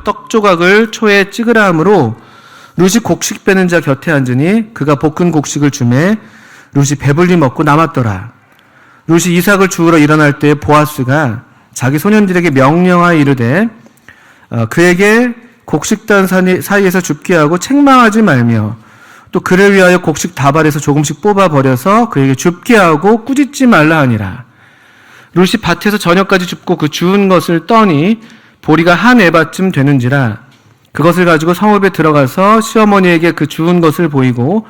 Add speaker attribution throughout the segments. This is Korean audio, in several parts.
Speaker 1: 떡 조각을 초에 찍으라 하므로 룻이 곡식 빼는 자 곁에 앉으니 그가 볶은 곡식을 주매 룻이 배불리 먹고 남았더라. 룻이 이삭을 주우러 일어날 때 보아스가 자기 소년들에게 명령하여 이르되 그에게 곡식단 사이에서 줍게 하고 책망하지 말며 또 그를 위하여 곡식 다발에서 조금씩 뽑아 버려서 그에게 줍게 하고 꾸짖지 말라 하니라. 룻이 밭에서 저녁까지 줍고 그 주운 것을 떠니 보리가 한 에바쯤 되는지라. 그것을 가지고 성읍에 들어가서 시어머니에게 그 주운 것을 보이고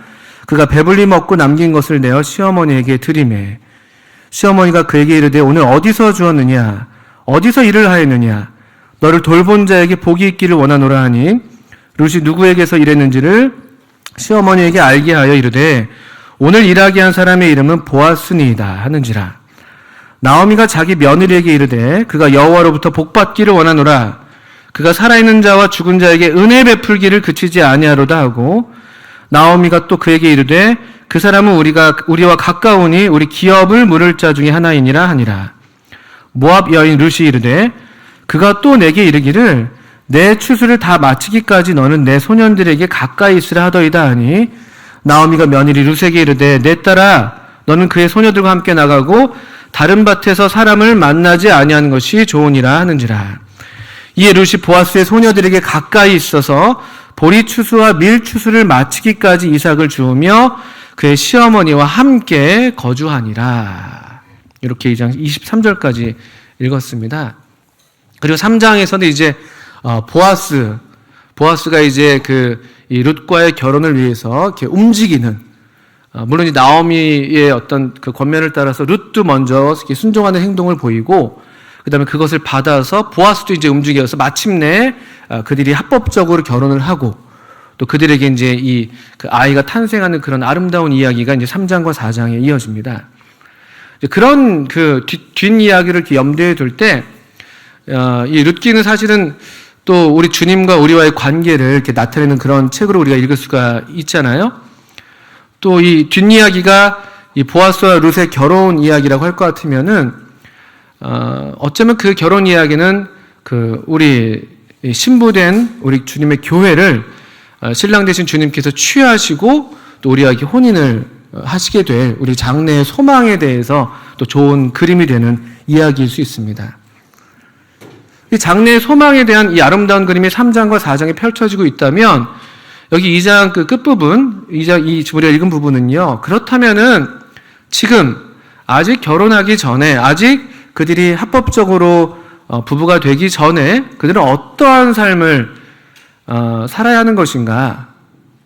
Speaker 1: 그가 배불리 먹고 남긴 것을 내어 시어머니에게 드리매 시어머니가 그에게 이르되 오늘 어디서 주었느냐 어디서 일을 하였느냐 너를 돌본 자에게 복이 있기를 원하노라 하니 룻이 누구에게서 일했는지를 시어머니에게 알게 하여 이르되 오늘 일하게 한 사람의 이름은 보아스니이다 하는지라. 나오미가 자기 며느리에게 이르되 그가 여호와로부터 복받기를 원하노라. 그가 살아있는 자와 죽은 자에게 은혜 베풀기를 그치지 아니하로다 하고 나오미가 또 그에게 이르되 그 사람은 우리와 가까우니 우리 기업을 물을 자 중에 하나이니라 하니라. 모압 여인 룻이 이르되 그가 또 내게 이르기를 내 추수를 다 마치기까지 너는 내 소년들에게 가까이 있으라 하더이다 하니 나오미가 며느리 룻에게 이르되 내 딸아 너는 그의 소녀들과 함께 나가고 다른 밭에서 사람을 만나지 아니하는 것이 좋으니라 하는지라. 이에 룻이 보아스의 소녀들에게 가까이 있어서 보리 추수와 밀 추수를 마치기까지 이삭을 주우며 그의 시어머니와 함께 거주하니라. 이렇게 2장 23절까지 읽었습니다. 그리고 3장에서는 이제 보아스가 이제 이 룻과의 결혼을 위해서 이렇게 움직이는, 물론 이 나오미의 어떤 그 권면을 따라서 룻도 먼저 이렇게 순종하는 행동을 보이고, 그 다음에 그것을 받아서 보아스도 이제 움직여서 마침내 그들이 합법적으로 결혼을 하고, 또 그들에게 이제 그 아이가 탄생하는 그런 아름다운 이야기가 이제 3장과 4장에 이어집니다. 그런 그 뒷이야기를 이렇게 염두에 둘 때, 이 룻기는 사실은 또 우리 주님과 우리와의 관계를 이렇게 나타내는 그런 책으로 우리가 읽을 수가 있잖아요. 또 이 뒷이야기가 이 보아스와 룻의 결혼 이야기라고 할 것 같으면은, 어쩌면 그 결혼 이야기는 우리 신부된 우리 주님의 교회를 신랑 되신 주님께서 취하시고 또 우리와 이렇게 혼인을 하시게 될 우리 장래의 소망에 대해서 또 좋은 그림이 되는 이야기일 수 있습니다. 이 장래의 소망에 대한 이 아름다운 그림이 3장과 4장에 펼쳐지고 있다면, 여기 2장 그 끝부분, 2장 우리가 읽은 부분은요, 그렇다면은 지금 아직 결혼하기 전에, 아직 그들이 합법적으로 부부가 되기 전에 그들은 어떠한 삶을 살아야 하는 것인가?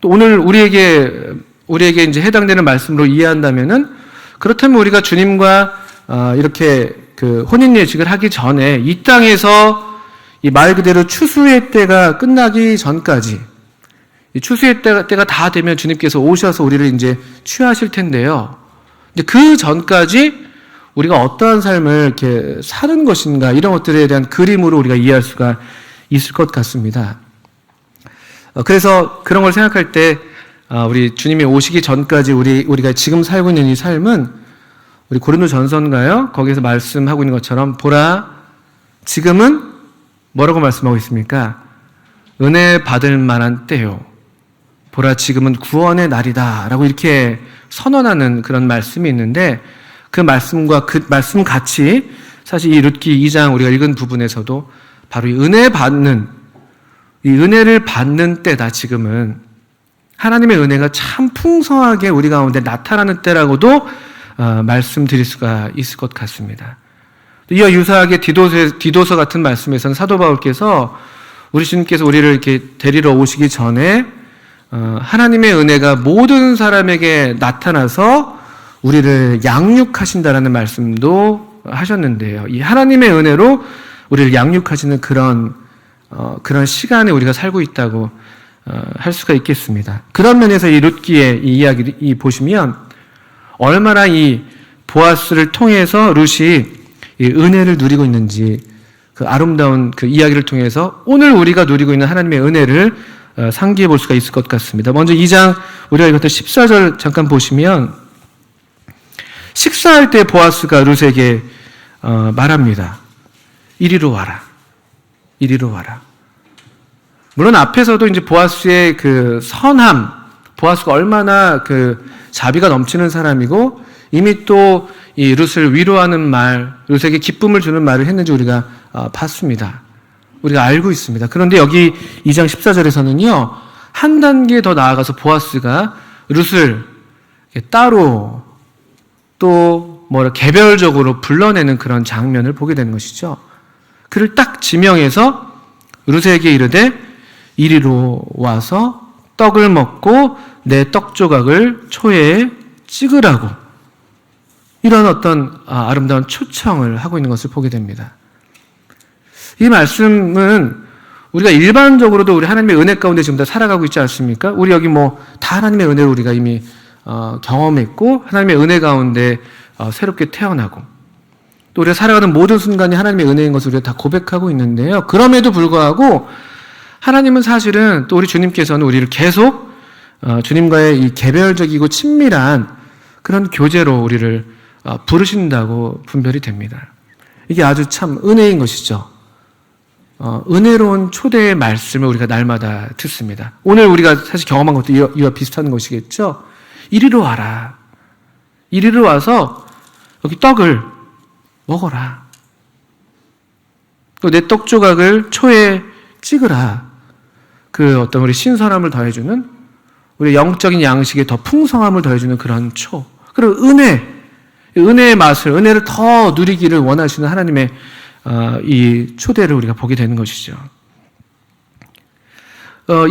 Speaker 1: 또 오늘 우리에게 이제 해당되는 말씀으로 이해한다면은, 그렇다면 우리가 주님과 이렇게 그 혼인 예식을 하기 전에 이 땅에서 이 말 그대로 추수의 때가 끝나기 전까지, 이 추수의 때가 다 되면 주님께서 오셔서 우리를 이제 취하실 텐데요. 근데 그 전까지 우리가 어떠한 삶을 이렇게 사는 것인가, 이런 것들에 대한 그림으로 우리가 이해할 수가 있을 것 같습니다. 그래서 그런 걸 생각할 때, 우리 주님이 오시기 전까지 우리가 지금 살고 있는 이 삶은, 우리 고린도전서인가요? 거기에서 말씀하고 있는 것처럼, 보라, 지금은 뭐라고 말씀하고 있습니까? 은혜 받을 만한 때요. 보라, 지금은 구원의 날이다. 라고 이렇게 선언하는 그런 말씀이 있는데, 그 말씀과 그 말씀 같이 사실 이 룻기 2장 우리가 읽은 부분에서도 바로 이 은혜를 받는 때다. 지금은 하나님의 은혜가 참 풍성하게 우리 가운데 나타나는 때라고도 말씀드릴 수가 있을 것 같습니다. 이와 유사하게 디도서 같은 말씀에서는 사도 바울께서 우리 주님께서 우리를 이렇게 데리러 오시기 전에 하나님의 은혜가 모든 사람에게 나타나서 우리를 양육하신다라는 말씀도 하셨는데요. 이 하나님의 은혜로 우리를 양육하시는 그런 시간에 우리가 살고 있다고 할 수가 있겠습니다. 그런 면에서 이 룻기의 이 이야기를 보시면 얼마나 이 보아스를 통해서 룻이 이 은혜를 누리고 있는지, 그 아름다운 그 이야기를 통해서 오늘 우리가 누리고 있는 하나님의 은혜를 상기해 볼 수가 있을 것 같습니다. 먼저 2장 우리가 읽었던 14절 잠깐 보시면, 식사할 때 보아스가 룻에게 말합니다. 이리로 와라. 이리로 와라. 물론 앞에서도 이제 보아스의 그 선함, 보아스가 얼마나 그 자비가 넘치는 사람이고 이미 또 이 룻을 위로하는 말, 룻에게 기쁨을 주는 말을 했는지 우리가 봤습니다. 우리가 알고 있습니다. 그런데 여기 2장 14절에서는요, 한 단계 더 나아가서 보아스가 룻을 따로 또 개별적으로 불러내는 그런 장면을 보게 되는 것이죠. 그를 딱 지명해서 룻에게 이르되 이리로 와서 떡을 먹고 내 떡 조각을 초에 찍으라고, 이런 어떤 아름다운 초청을 하고 있는 것을 보게 됩니다. 이 말씀은 우리가 일반적으로도 우리 하나님의 은혜 가운데 지금 다 살아가고 있지 않습니까? 우리 여기 다 하나님의 은혜를 우리가 이미 경험했고 하나님의 은혜 가운데 새롭게 태어나고 또 우리가 살아가는 모든 순간이 하나님의 은혜인 것을 우리가 다 고백하고 있는데요. 그럼에도 불구하고 하나님은 사실은 또 우리 주님께서는 우리를 계속 주님과의 이 개별적이고 친밀한 그런 교제로 우리를 부르신다고 분별이 됩니다. 이게 아주 참 은혜인 것이죠. 은혜로운 초대의 말씀을 우리가 날마다 듣습니다. 오늘 우리가 사실 경험한 것도 이와 비슷한 것이겠죠. 이리로 와라. 이리로 와서 여기 떡을 먹어라. 또 내 떡 조각을 초에 찍으라. 그 어떤 우리 신선함을 더해주는, 우리 영적인 양식에 더 풍성함을 더해주는 그런 초. 그리고 은혜의 맛을, 은혜를 더 누리기를 원하시는 하나님의 이 초대를 우리가 보게 되는 것이죠.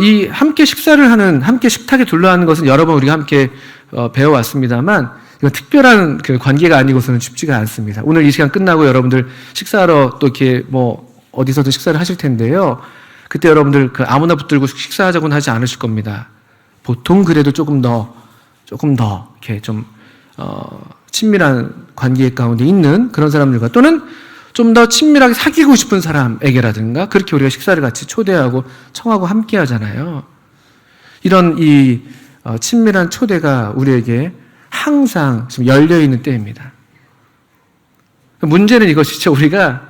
Speaker 1: 이 함께 식사를 하는, 함께 식탁에 둘러앉는 것은 여러 번 우리가 함께 배워왔습니다만 이건 특별한 그 관계가 아니고서는 쉽지가 않습니다. 오늘 이 시간 끝나고 여러분들 식사하러 또 이렇게 어디서든 식사를 하실 텐데요. 그때 여러분들 아무나 붙들고 식사하자고는 하지 않으실 겁니다. 보통 그래도 조금 더 이렇게 좀 친밀한 관계 가운데 있는 그런 사람들과 또는 좀 더 친밀하게 사귀고 싶은 사람에게라든가 그렇게 우리가 식사를 같이 초대하고 청하고 함께 하잖아요. 이런 이 친밀한 초대가 우리에게 항상 지금 열려있는 때입니다. 문제는 이것이죠. 우리가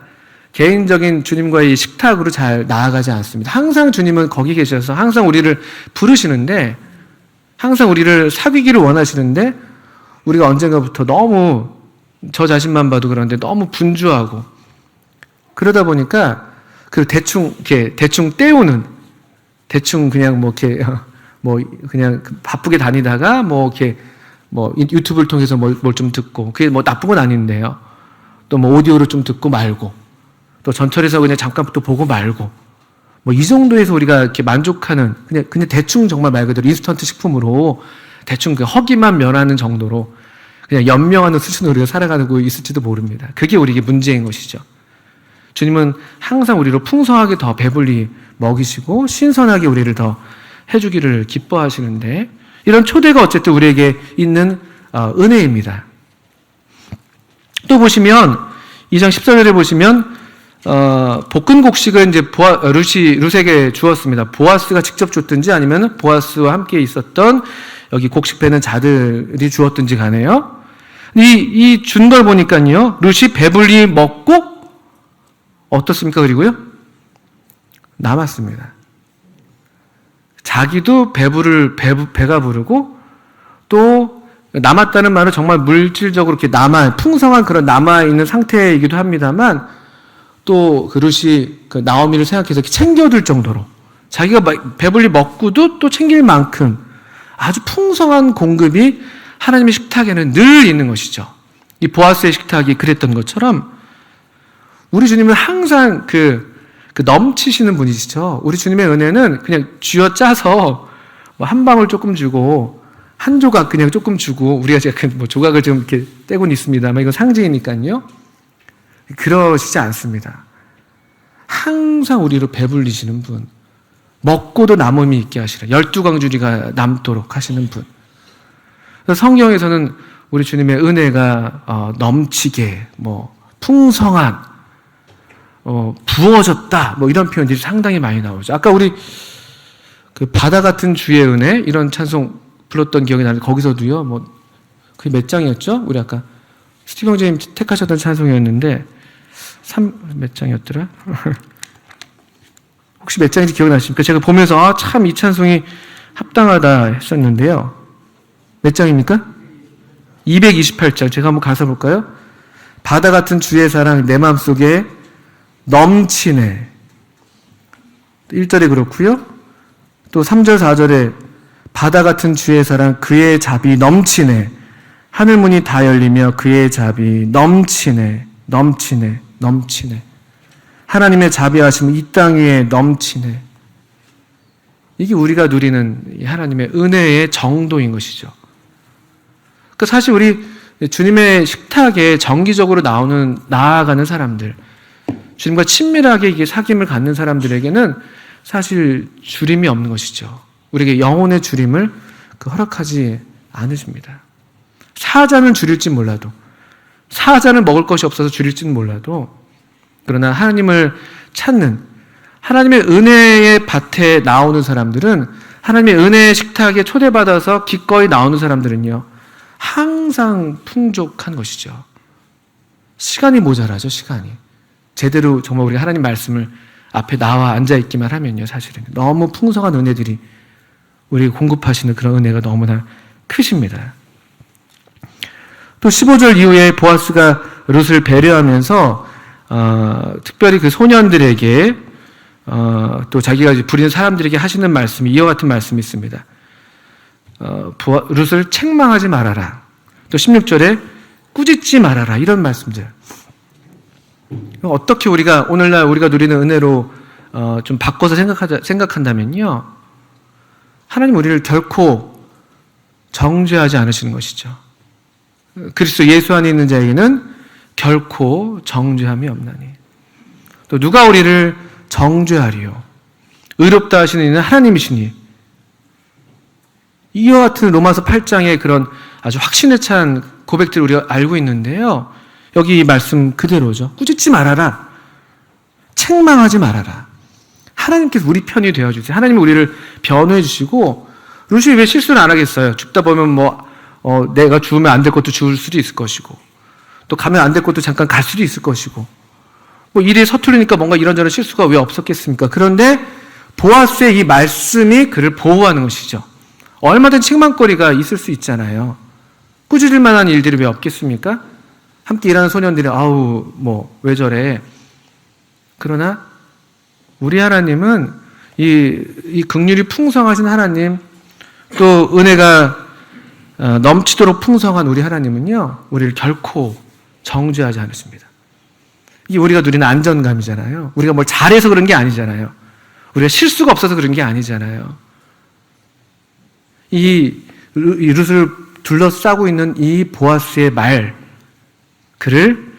Speaker 1: 개인적인 주님과의 식탁으로 잘 나아가지 않습니다. 항상 주님은 거기 계셔서 항상 우리를 부르시는데, 항상 우리를 사귀기를 원하시는데 우리가 언젠가부터 너무 저 자신만 봐도 그런데 너무 분주하고 그러다 보니까 대충 때우는, 대충 그냥 그냥 바쁘게 다니다가 유튜브를 통해서 뭘 좀 듣고, 그게 나쁜 건 아닌데요. 또 오디오로 좀 듣고 말고, 또 전철에서 그냥 잠깐 또 보고 말고, 이 정도에서 우리가 이렇게 만족하는, 그냥 대충 정말 말 그대로 인스턴트 식품으로 대충 허기만 면하는 정도로 그냥 연명하는 수준으로 우리가 살아가고 있을지도 모릅니다. 그게 우리에게 문제인 것이죠. 주님은 항상 우리를 풍성하게 더 배불리 먹이시고 신선하게 우리를 더 해주기를 기뻐하시는데, 이런 초대가 어쨌든 우리에게 있는 은혜입니다. 또 보시면 2장 14절에 보시면 볶은 곡식을 이제 룻에게 주었습니다. 보아스가 직접 줬든지 아니면 보아스와 함께 있었던 여기 곡식 베는 자들이 주었든지 가네요. 이 준 걸 보니까요, 룻이 배불리 먹고 어떻습니까? 그리고요, 남았습니다. 자기도 배가 부르고, 또 남았다는 말은 정말 물질적으로 이렇게 풍성한 그런 남아있는 상태이기도 합니다만, 또 룻이 나오미를 생각해서 챙겨둘 정도로 자기가 배불리 먹고도 또 챙길 만큼 아주 풍성한 공급이 하나님의 식탁에는 늘 있는 것이죠. 이 보아스의 식탁이 그랬던 것처럼 우리 주님은 항상 넘치시는 분이시죠. 우리 주님의 은혜는 그냥 쥐어짜서 한 방울 조금 주고 한 조각 그냥 조금 주고, 우리가 조각을 좀 이렇게 떼고는 있습니다만 이건 상징이니까요. 그러시지 않습니다. 항상 우리를 배불리시는 분, 먹고도 남음이 있게 하시는, 12광주리가 남도록 하시는 분. 성경에서는 우리 주님의 은혜가 넘치게, 풍성한, 부어졌다, 이런 표현들이 상당히 많이 나오죠. 아까 우리 바다 같은 주의 은혜, 이런 찬송 불렀던 기억이 나는데, 거기서도요, 그게 몇 장이었죠? 우리 아까 스티븐 형제님 택하셨던 찬송이었는데, 몇 장이었더라? 혹시 몇 장인지 기억나십니까? 제가 보면서 참 이 찬송이 합당하다 했었는데요. 몇 장입니까? 228장. 제가 한번 가서 볼까요? 바다 같은 주의 사랑 내 마음속에 넘치네. 1절에 그렇고요. 또 3절 4절에 바다 같은 주의 사랑 그의 잡이 넘치네. 하늘문이 다 열리며 그의 잡이 넘치네. 넘치네. 넘치네. 하나님의 자비하심은 이 땅 위에 넘치네. 이게 우리가 누리는 하나님의 은혜의 정도인 것이죠. 그러니까 사실 우리 주님의 식탁에 정기적으로 나아가는 사람들, 주님과 친밀하게 이게 사귐을 갖는 사람들에게는 사실 주림이 없는 것이죠. 우리에게 영혼의 주림을 허락하지 않으십니다. 사자는 줄일지 몰라도, 사자는 먹을 것이 없어서 줄일지는 몰라도, 그러나 하나님을 찾는, 하나님의 은혜의 밭에 나오는 사람들은, 하나님의 은혜의 식탁에 초대받아서 기꺼이 나오는 사람들은요, 항상 풍족한 것이죠. 시간이 모자라죠, 시간이. 제대로 정말 우리가 하나님 말씀을 앞에 나와 앉아있기만 하면요, 사실은. 너무 풍성한 은혜들이 우리에게 공급하시는 그런 은혜가 너무나 크십니다. 또 15절 이후에 보아스가 룻을 배려하면서 특별히 그 소년들에게 또 자기가 부리는 사람들에게 하시는 말씀이 이와 같은 말씀이 있습니다. 룻을 책망하지 말아라. 또 16절에 꾸짖지 말아라. 이런 말씀들. 어떻게 우리가 오늘날 우리가 누리는 은혜로 좀 바꿔서 생각한다면요, 하나님 우리를 결코 정죄하지 않으시는 것이죠. 그리스도 예수 안에 있는 자에게는 결코 정죄함이 없나니. 또 누가 우리를 정죄하리요? 의롭다 하시는 이는 하나님이시니. 이와 같은 로마서 8장의 그런 아주 확신에 찬 고백들을 우리가 알고 있는데요. 여기 이 말씀 그대로죠. 꾸짖지 말아라. 책망하지 말아라. 하나님께서 우리 편이 되어주세요. 하나님이 우리를 변호해 주시고, 룻이 왜 실수를 안 하겠어요? 죽다 보면 내가 죽으면 안 될 것도 죽을 수도 있을 것이고, 또 가면 안 될 것도 잠깐 갈 수도 있을 것이고, 일이 서투르니까 뭔가 이런저런 실수가 왜 없었겠습니까? 그런데 보아스의 이 말씀이 그를 보호하는 것이죠. 얼마든 책망거리가 있을 수 있잖아요. 꾸짖을 만한 일들이 왜 없겠습니까? 함께 일하는 소년들이 왜 저래. 그러나 우리 하나님은 이 긍휼이 풍성하신 하나님, 또 은혜가 넘치도록 풍성한 우리 하나님은요, 우리를 결코 정죄하지 않으십니다. 이게 우리가 누리는 안전감이잖아요. 우리가 뭘 잘해서 그런 게 아니잖아요. 우리가 실수가 없어서 그런 게 아니잖아요. 이 룻을 둘러싸고 있는 이 보아스의 말, 그를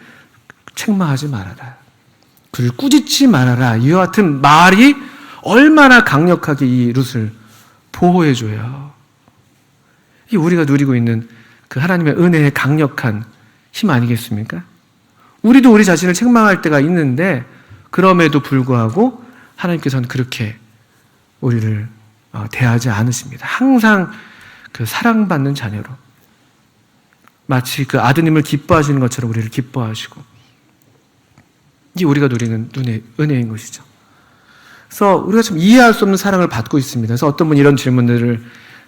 Speaker 1: 책망하지 말아라, 그를 꾸짖지 말아라, 이와 같은 말이 얼마나 강력하게 이 룻을 보호해줘요. 이 우리가 누리고 있는 그 하나님의 은혜의 강력한 힘 아니겠습니까? 우리도 우리 자신을 책망할 때가 있는데, 그럼에도 불구하고 하나님께서는 그렇게 우리를 대하지 않으십니다. 항상 그 사랑받는 자녀로, 마치 그 아드님을 기뻐하시는 것처럼 우리를 기뻐하시고, 이게 우리가 누리는 은혜인 것이죠. 그래서 우리가 참 이해할 수 없는 사랑을 받고 있습니다. 그래서 어떤 분이 이런 질문들을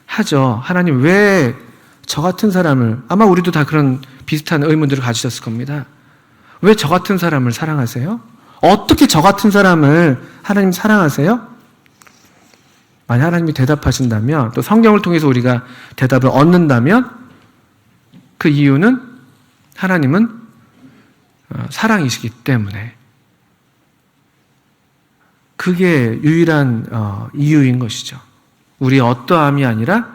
Speaker 1: 하죠. 하나님, 왜 저 같은 사람을, 아마 우리도 다 그런 비슷한 의문들을 가지셨을 겁니다. 왜 저 같은 사람을 사랑하세요? 어떻게 저 같은 사람을 하나님 사랑하세요? 만약 하나님이 대답하신다면, 또 성경을 통해서 우리가 대답을 얻는다면, 그 이유는 하나님은 사랑이시기 때문에, 그게 유일한 이유인 것이죠. 우리의 어떠함이 아니라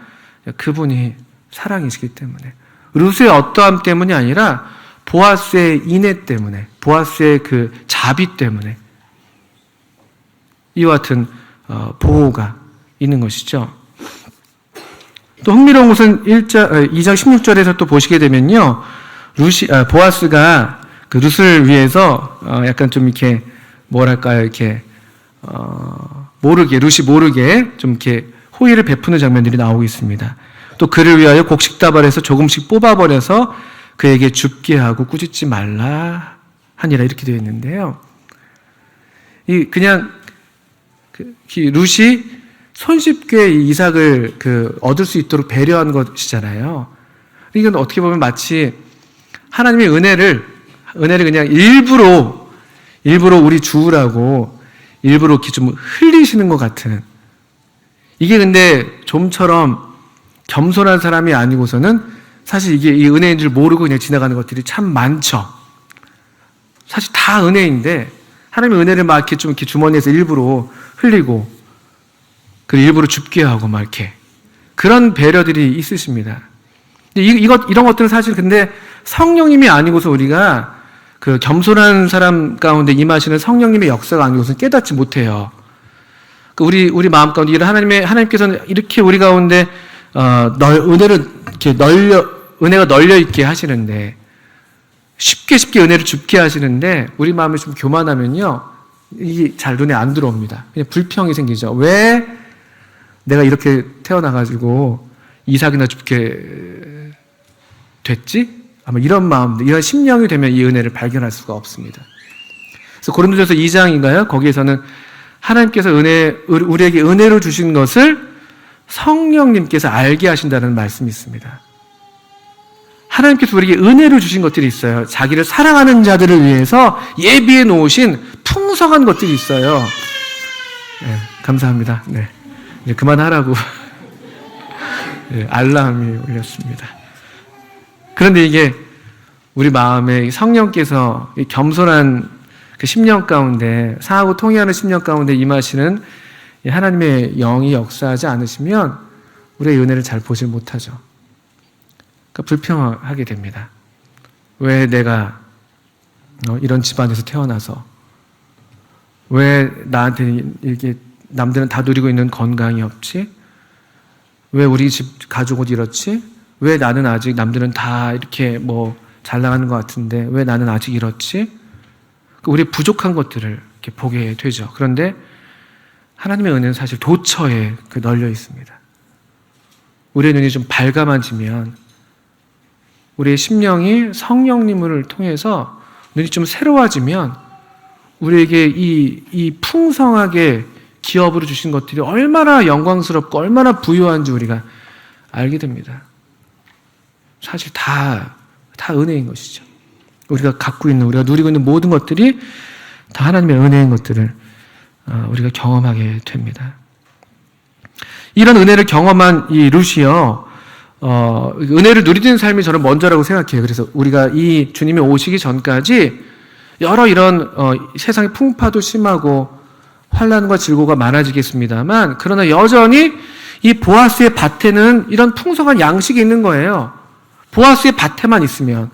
Speaker 1: 그분이 사랑이시기 때문에, 룻의 어떠함 때문이 아니라 보아스의 인애 때문에, 보아스의 그 자비 때문에 이와 같은 보호가 있는 것이죠. 또 흥미로운 것은 2장 16절에서 또 보시게 되면요, 보아스가 그 룻을 위해서 약간 좀 이렇게 이렇게 룻이 모르게 좀 이렇게 호의를 베푸는 장면들이 나오고 있습니다. 또 그를 위하여 곡식다발에서 조금씩 뽑아버려서 그에게 줍게 하고 꾸짖지 말라 하니라, 이렇게 되어 있는데요. 그냥 이 룻이 손쉽게 이 이삭을 얻을 수 있도록 배려한 것이잖아요. 이건 어떻게 보면 마치 하나님의 은혜를 그냥 일부러 우리 주우라고 일부러 이렇게 좀 흘리시는 것 같은. 이게 근데 좀처럼 겸손한 사람이 아니고서는 사실 이게 이 은혜인 줄 모르고 그냥 지나가는 것들이 참 많죠. 사실 다 은혜인데 하나님의 은혜를 막 이렇게 주머니에서 일부러 흘리고 그리고 일부러 줍게 하고 막 이렇게 그런 배려들이 있으십니다. 이런 것들은 사실 근데 성령님이 아니고서 우리가 그 겸손한 사람 가운데 임하시는 성령님의 역사가 아니고서는 깨닫지 못해요. 우리 마음 가운데 하나님께서는 이렇게 우리 가운데 은혜를 이렇게 은혜가 널려 있게 하시는데 쉽게 은혜를 줍게 하시는데 우리 마음이 좀 교만하면요 이게 잘 눈에 안 들어옵니다. 그냥 불평이 생기죠. 왜 내가 이렇게 태어나가지고 이삭이나 줍게 됐지? 아마 이런 마음들, 이런 심령이 되면 이 은혜를 발견할 수가 없습니다. 그래서 고린도전서 2장인가요? 거기에서는 하나님께서 우리에게 은혜로 주신 것을 성령님께서 알게 하신다는 말씀이 있습니다. 하나님께서 우리에게 은혜로 주신 것들이 있어요. 자기를 사랑하는 자들을 위해서 예비해 놓으신 풍성한 것들이 있어요. 네, 감사합니다. 네, 이제 그만하라고 네, 알람이 울렸습니다. 그런데 이게 우리 마음에 성령께서 겸손한 그 심령 가운데 상하고 통회하는 심령 가운데 임하시는 하나님의 영이 역사하지 않으시면 우리의 은혜를 잘 보지 못하죠. 그러니까 불평하게 됩니다. 왜 내가 이런 집안에서 태어나서 왜 나한테 이렇게 남들은 다 누리고 있는 건강이 없지? 왜 우리 집 가족은 이렇지? 왜 나는 아직 남들은 다 이렇게 잘 나가는 것 같은데 왜 나는 아직 이렇지? 우리 부족한 것들을 이렇게 보게 되죠. 그런데 하나님의 은혜는 사실 도처에 널려 있습니다. 우리의 눈이 좀 밝아만지면 우리의 심령이 성령님을 통해서 눈이 좀 새로워지면 우리에게 이 풍성하게 기업으로 주신 것들이 얼마나 영광스럽고 얼마나 부유한지 우리가 알게 됩니다. 사실 다 은혜인 것이죠. 우리가 갖고 있는, 우리가 누리고 있는 모든 것들이 다 하나님의 은혜인 것들을 우리가 경험하게 됩니다. 이런 은혜를 경험한 이 룻이요, 은혜를 누리는 삶이 저는 먼저라고 생각해요. 그래서 우리가 이 주님이 오시기 전까지 여러 이런 세상의 풍파도 심하고 환난과 질고가 많아지겠습니다만, 그러나 여전히 이 보아스의 밭에는 이런 풍성한 양식이 있는 거예요. 보아스의 밭에만 있으면.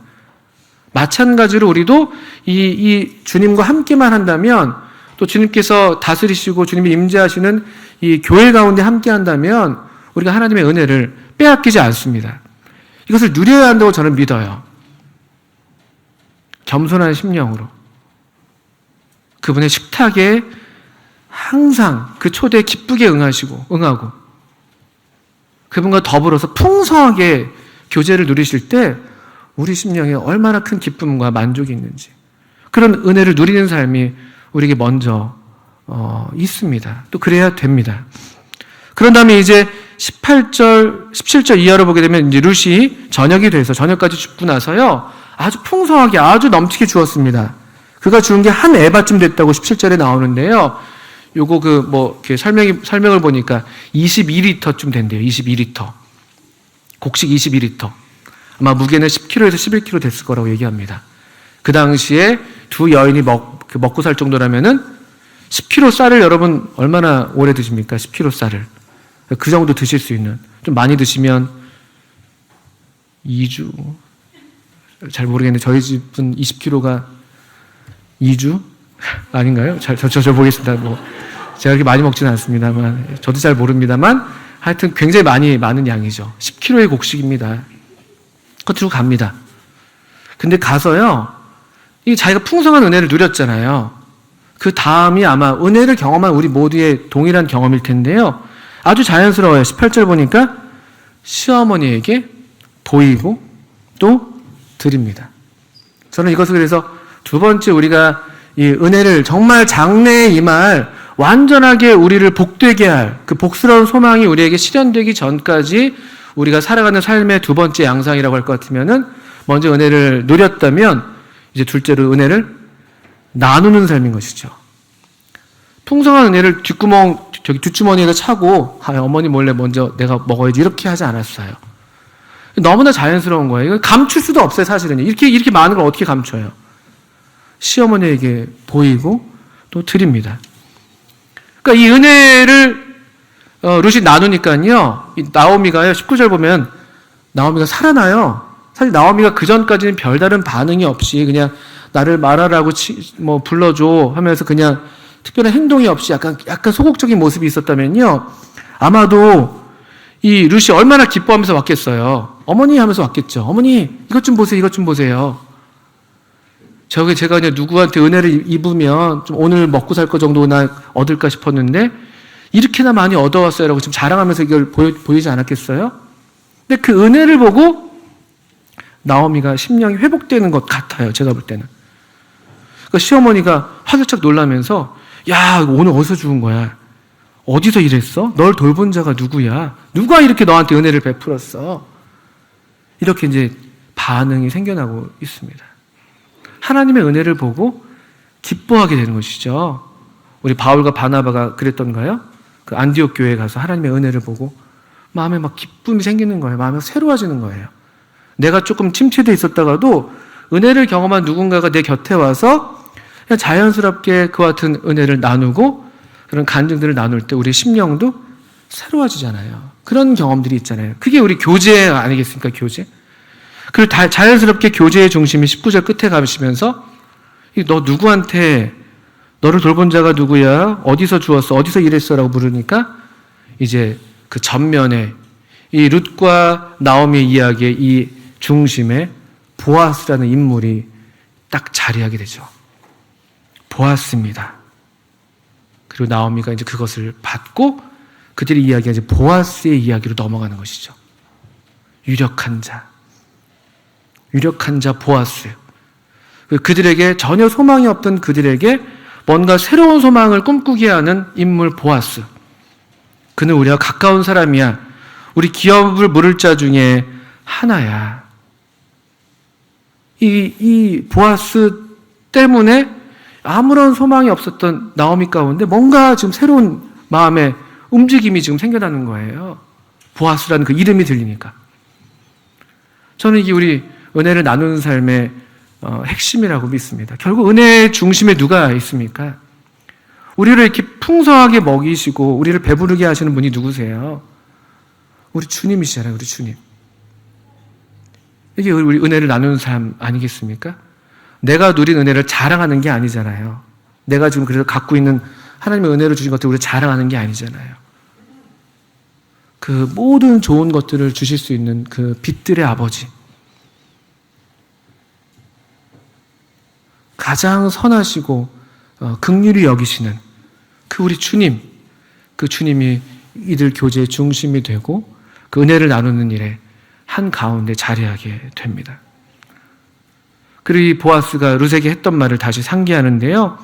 Speaker 1: 마찬가지로 우리도 이 주님과 함께만 한다면, 또 주님께서 다스리시고 주님이 임재하시는 이 교회 가운데 함께 한다면 우리가 하나님의 은혜를 빼앗기지 않습니다. 이것을 누려야 한다고 저는 믿어요. 겸손한 심령으로 그분의 식탁에 항상 그 초대에 기쁘게 응하고 그분과 더불어서 풍성하게 교제를 누리실 때 우리 심령에 얼마나 큰 기쁨과 만족이 있는지, 그런 은혜를 누리는 삶이 우리에게 먼저 있습니다. 또 그래야 됩니다. 그런 다음에 이제 17절 이하로 보게 되면 이제 룻이 저녁이 돼서 저녁까지 줍고 나서요 아주 풍성하게 아주 넘치게 주었습니다. 그가 주은 게 한 에바쯤 됐다고 17절에 나오는데요. 요거 이렇게 설명을 보니까 22리터쯤 된대요. 22리터. 곡식 22리터. 아마 무게는 10kg에서 11kg 됐을 거라고 얘기합니다. 그 당시에 두 여인이 먹고 살 정도라면은 10kg 쌀을 여러분 얼마나 오래 드십니까? 10kg 쌀을. 그 정도 드실 수 있는. 좀 많이 드시면 2주. 잘 모르겠는데 저희 집은 20kg가 2주? 아닌가요? 저 보겠습니다. 제가 그렇게 많이 먹지는 않습니다만, 저도 잘 모릅니다만, 하여튼 굉장히 많은 양이죠. 10kg의 곡식입니다. 그거 들고 갑니다. 근데 가서요, 이 자기가 풍성한 은혜를 누렸잖아요. 그 다음이 아마 은혜를 경험한 우리 모두의 동일한 경험일 텐데요. 아주 자연스러워요. 18절 보니까 시어머니에게 보이고 또 드립니다. 저는 이것을 그래서 두 번째 우리가 이 은혜를 정말 장래에 임할 완전하게 우리를 복되게 할 그 복스러운 소망이 우리에게 실현되기 전까지 우리가 살아가는 삶의 두 번째 양상이라고 할 것 같으면은 먼저 은혜를 누렸다면 이제 둘째로 은혜를 나누는 삶인 것이죠. 풍성한 은혜를 뒷주머니에다 차고 어머니 몰래 먼저 내가 먹어야지 이렇게 하지 않았어요. 너무나 자연스러운 거예요. 감출 수도 없어요, 사실은. 이렇게 많은 걸 어떻게 감춰요? 시어머니에게 보이고 또 드립니다. 그러니까 이 은혜를 룻이 나누니까요. 이 나오미가요. 19절 보면 나오미가 살아나요. 사실 나오미가 그 전까지는 별다른 반응이 없이 그냥 나를 말하라고 불러줘 하면서 그냥 특별한 행동이 없이 약간 소극적인 모습이 있었다면요. 아마도 이 룻이 얼마나 기뻐하면서 왔겠어요. 어머니 하면서 왔겠죠. 어머니 이것 좀 보세요. 이것 좀 보세요. 제가 그냥 누구한테 은혜를 입으면 좀 오늘 먹고 살 거 정도나 얻을까 싶었는데 이렇게나 많이 얻어왔어요 라고 좀 자랑하면서 이걸 보이지 않았겠어요? 근데 그 은혜를 보고 나오미가 심령이 회복되는 것 같아요. 제가 볼 때는. 그러니까 시어머니가 화들짝 놀라면서 야 오늘 어디서 죽은 거야? 어디서 일했어? 널 돌본 자가 누구야? 누가 이렇게 너한테 은혜를 베풀었어? 이렇게 이제 반응이 생겨나고 있습니다. 하나님의 은혜를 보고 기뻐하게 되는 것이죠. 우리 바울과 바나바가 그랬던가요? 그 안디옥 교회에 가서 하나님의 은혜를 보고 마음에 막 기쁨이 생기는 거예요. 마음이 새로워지는 거예요. 내가 조금 침체되어 있었다가도 은혜를 경험한 누군가가 내 곁에 와서 그냥 자연스럽게 그와 같은 은혜를 나누고 그런 간증들을 나눌 때 우리 심령도 새로워지잖아요. 그런 경험들이 있잖아요. 그게 우리 교제 아니겠습니까? 교제. 그리고 자연스럽게 교제의 중심이 19절 끝에 가시면서 너 누구한테 너를 돌본 자가 누구야? 어디서 주웠어? 어디서 일했어? 라고 물으니까 이제 그 전면에 이 룻과 나오미의 이야기의 이 중심에 보아스라는 인물이 딱 자리하게 되죠. 보아스입니다. 그리고 나오미가 이제 그것을 받고 그들이 이야기한 이제 보아스의 이야기로 넘어가는 것이죠. 유력한 자 보아스. 그들에게 전혀 소망이 없던 그들에게 뭔가 새로운 소망을 꿈꾸게 하는 인물 보아스. 그는 우리와 가까운 사람이야. 우리 기업을 물을 자 중에 하나야. 이 보아스 때문에 아무런 소망이 없었던 나오미 가운데 뭔가 지금 새로운 마음의 움직임이 지금 생겨나는 거예요. 보아스라는 그 이름이 들리니까. 저는 이게 우리 은혜를 나누는 삶의 핵심이라고 믿습니다. 결국 은혜의 중심에 누가 있습니까? 우리를 이렇게 풍성하게 먹이시고 우리를 배부르게 하시는 분이 누구세요? 우리 주님이시잖아요. 우리 주님. 이게 우리 은혜를 나누는 삶 아니겠습니까? 내가 누린 은혜를 자랑하는 게 아니잖아요. 내가 지금 그래서 갖고 있는 하나님의 은혜를 주신 것들을 우리 자랑하는 게 아니잖아요. 그 모든 좋은 것들을 주실 수 있는 그 빛들의 아버지. 가장 선하시고 긍휼히 여기시는 그 우리 주님, 그 주님이 이들 교제의 중심이 되고 그 은혜를 나누는 일에 한가운데 자리하게 됩니다. 그리고 이 보아스가 룻에게 했던 말을 다시 상기하는데요.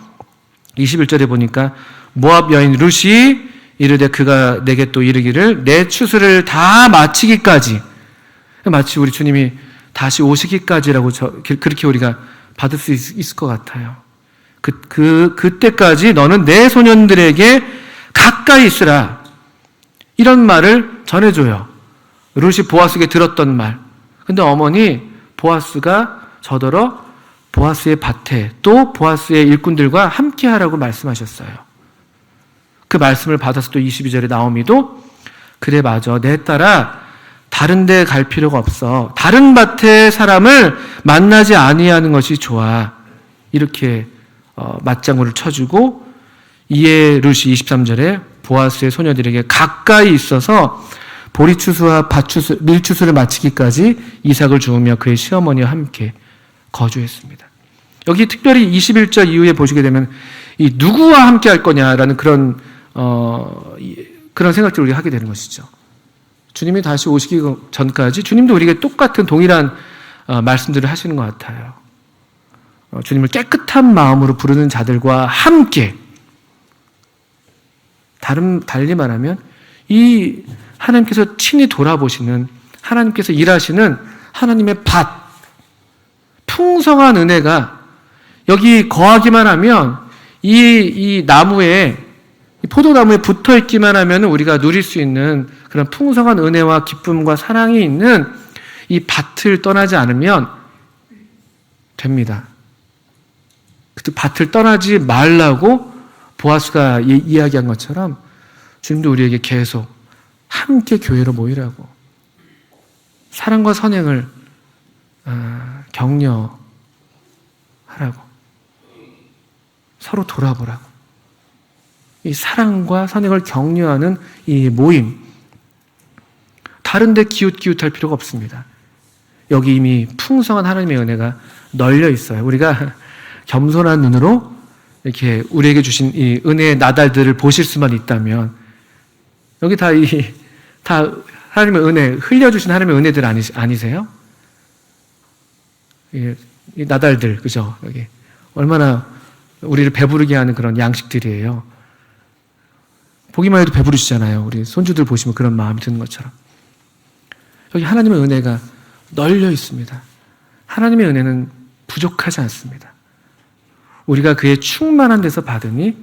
Speaker 1: 21절에 보니까 모압 여인 룻이 이르되 그가 내게 또 이르기를 내 추수를 다 마치기까지, 마치 우리 주님이 다시 오시기까지라고 그렇게 우리가 받을 수 있을 것 같아요. 그때까지 너는 내 소년들에게 가까이 있으라. 이런 말을 전해줘요. 룻이 보아스에게 들었던 말. 근데 어머니 보아스가 저더러 보아스의 밭에 또 보아스의 일꾼들과 함께 하라고 말씀하셨어요. 그 말씀을 받아서 또 22절에 나오미도 그래 맞아. 내 딸아 다른 데 갈 필요가 없어. 다른 밭의 사람을 만나지 아니하는 것이 좋아. 이렇게 맞장구를 쳐주고 이에 룻이 23절에 보아스의 소녀들에게 가까이 있어서 보리추수와 밀추수를 마치기까지 이삭을 주우며 그의 시어머니와 함께 거주했습니다. 여기 특별히 21절 이후에 보시게 되면 이 누구와 함께 할 거냐라는 그런 생각들을 우리가 하게 되는 것이죠. 주님이 다시 오시기 전까지 주님도 우리에게 똑같은 동일한 말씀들을 하시는 것 같아요. 주님을 깨끗한 마음으로 부르는 자들과 함께 달리 말하면 이 하나님께서 친히 돌아보시는, 하나님께서 일하시는 하나님의 밭, 풍성한 은혜가 여기 거하기만 하면 이 나무에, 이 포도나무에 붙어 있기만 하면 우리가 누릴 수 있는 그런 풍성한 은혜와 기쁨과 사랑이 있는 이 밭을 떠나지 않으면 됩니다. 그 밭을 떠나지 말라고 보아스가 이야기한 것처럼 주님도 우리에게 계속 함께 교회로 모이라고, 사랑과 선행을 격려하라고, 서로 돌아보라고. 이 사랑과 선행을 격려하는 이 모임, 다른 데 기웃기웃할 필요가 없습니다. 여기 이미 풍성한 하나님의 은혜가 널려 있어요. 우리가 겸손한 눈으로 이렇게 우리에게 주신 이 은혜의 나달들을 보실 수만 있다면, 여기 다 하나님의 은혜, 흘려주신 하나님의 은혜들 아니세요? 이 나달들, 그죠? 여기 얼마나 우리를 배부르게 하는 그런 양식들이에요. 보기만 해도 배부르시잖아요. 우리 손주들 보시면 그런 마음이 드는 것처럼. 여기 하나님의 은혜가 널려 있습니다. 하나님의 은혜는 부족하지 않습니다. 우리가 그의 충만한 데서 받으니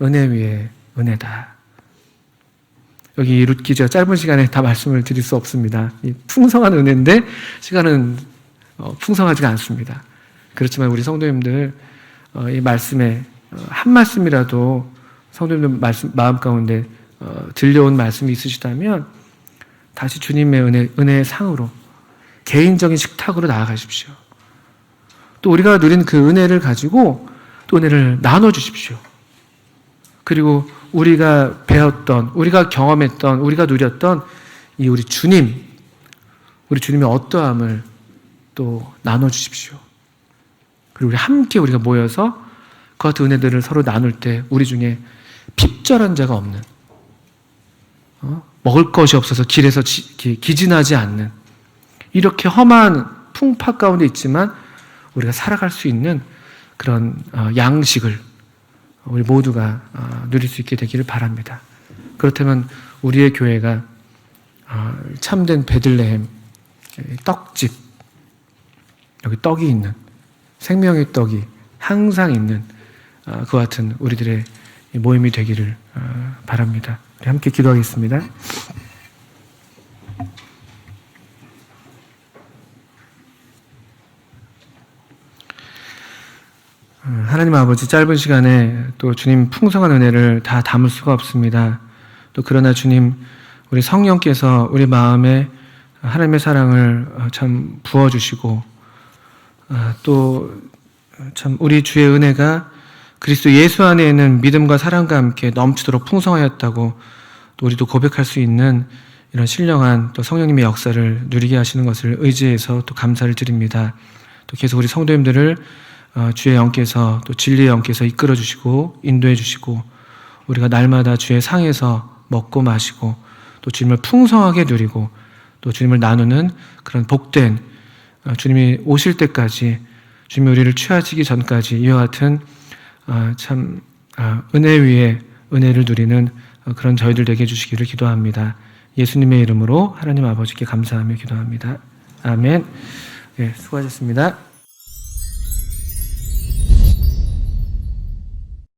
Speaker 1: 은혜 위에 은혜다. 여기 룻 기자 짧은 시간에 다 말씀을 드릴 수 없습니다. 이 풍성한 은혜인데 시간은 풍성하지가 않습니다. 그렇지만 우리 성도님들 이 말씀에 한 말씀이라도 성도님들 마음 가운데 들려온 말씀이 있으시다면 다시 주님의 은혜의 상으로 개인적인 식탁으로 나아가십시오. 또 우리가 누린 그 은혜를 가지고 또 은혜를 나눠주십시오. 그리고 우리가 배웠던, 우리가 경험했던, 우리가 누렸던 이 우리 주님의 어떠함을 또 나눠주십시오. 그리고 우리 함께 우리가 모여서 그 같은 은혜들을 서로 나눌 때 우리 중에 핍절한 자가 없는, 먹을 것이 없어서 길에서 기진하지 않는, 이렇게 험한 풍파 가운데 있지만 우리가 살아갈 수 있는 그런 양식을 우리 모두가 누릴 수 있게 되기를 바랍니다. 그렇다면 우리의 교회가 참된 베들레헴 떡집, 여기 떡이 있는, 생명의 떡이 항상 있는 그 같은 우리들의 모임이 되기를 바랍니다. 우리 함께 기도하겠습니다. 하나님 아버지, 짧은 시간에 또 주님 풍성한 은혜를 다 담을 수가 없습니다. 또 그러나 주님, 우리 성령께서 우리 마음에 하나님의 사랑을 참 부어주시고, 또 참 우리 주의 은혜가 그리스도 예수 안에 있는 믿음과 사랑과 함께 넘치도록 풍성하였다고 또 우리도 고백할 수 있는 이런 신령한 또 성령님의 역사를 누리게 하시는 것을 의지해서 또 감사를 드립니다. 또 계속 우리 성도님들을 주의 영께서 또 진리의 영께서 이끌어 주시고 인도해 주시고, 우리가 날마다 주의 상에서 먹고 마시고 또 주님을 풍성하게 누리고 또 주님을 나누는 그런 복된 주님이 오실 때까지, 주님이 우리를 취하시기 전까지 이와 같은 참 은혜 위에 은혜를 누리는 그런 저희들 되게 해주시기를 기도합니다. 예수님의 이름으로 하나님 아버지께 감사하며 기도합니다. 아멘. 네, 수고하셨습니다.